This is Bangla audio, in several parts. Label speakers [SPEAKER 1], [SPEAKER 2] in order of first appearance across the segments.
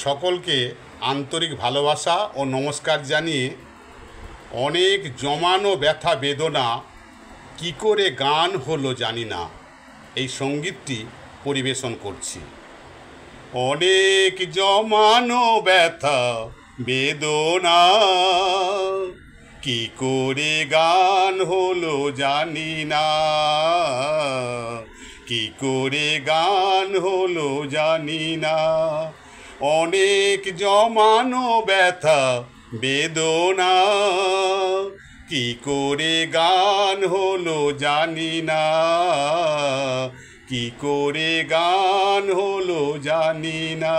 [SPEAKER 1] সকলকে আন্তরিক ভালোবাসা ও নমস্কার জানিয়ে অনেক জমানো ব্যথা বেদনা কি করে গান হলো জানি না এই সঙ্গীতটি পরিবেশন করছি। অনেক জমানো ব্যথা বেদনা কি করে গান হলো জানি না, কি করে গান হলো জানি না। অনেক জমানো ব্যথা বেদনা কি করে গান হলো জানি না, কি করে গান হলো জানি না।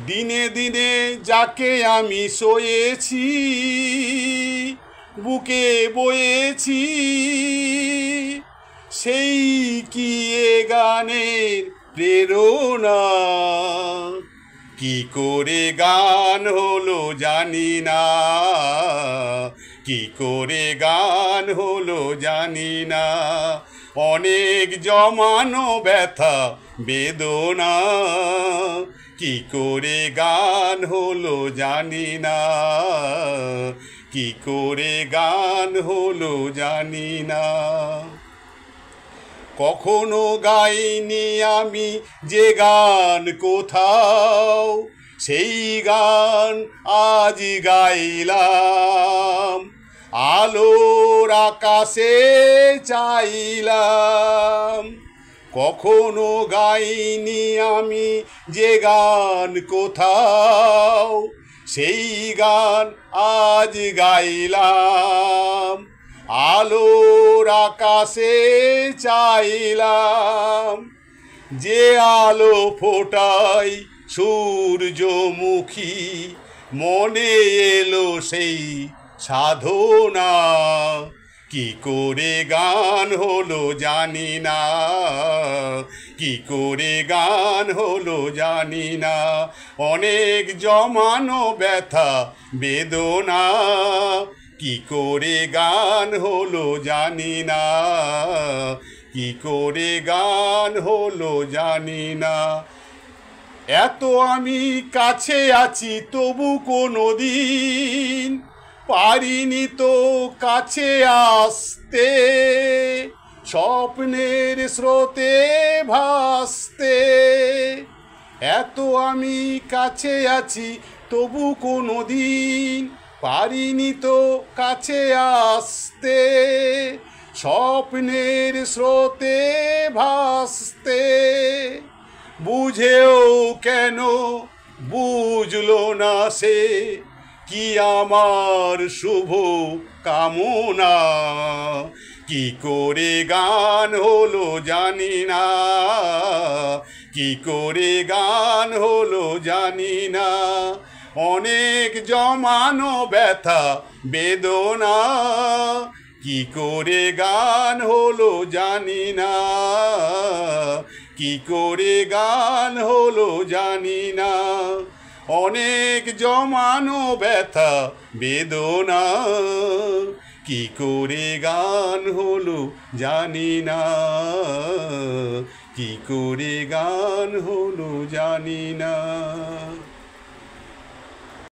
[SPEAKER 1] দিনে দিনে যাকে আমি সয়েছি বুকে বয়েছি, সেই কি এ গানের প্রেরণা, কি করে গান হলো জানি না, কি করে গান হলো জানি না। অনেক জমানো ব্যথা বেদনা কি করে গান হলো জানি না, কি করে গান হলো জানি না। কখনো গাইনি আমি যে গান কোথাও, সেই গান আজ গাইলাম। আলোর আকাশে চাইলাম। কখনো গাইনি আমি যে গান কোথাও, সেই গান আজ গাইলাম। আলোর আকাশে চাইলাম। যে আলো ফোটাই সূর্যমুখী, মনে এলো সেই সাধনা, কি করে গান হলো জানি না, কি করে গান হলো জানি না। অনেক জমানো ব্যথা বেদনা কি করে গান হলো জানি না, কি করে গান হলো জানি না। এত আমি কাছে আছি তবু কোনো দিন পারিনি তো কাছে আসতে, স্বপ্নের স্রোতে ভাসতে। এত আমি কাছে আছি তবু কোনো দিন পারিনি তো কাছে আসতে, স্বপ্নের স্রোতে ভাসতে। বুঝেও কেন বুঝলো না সে, কি আমার শুভ কামনা, কি করে গান হলো জানি না, কি করে গান হলো জানি না। অনেক জমানো ব্যথা বেদনা কি করে গান হলো জানি না, কি করে গান হলো জানি না। অনেক জমানো ব্যথা বেদনা কি করে গান হলো জানি না, কি করে গান হলো জানি না।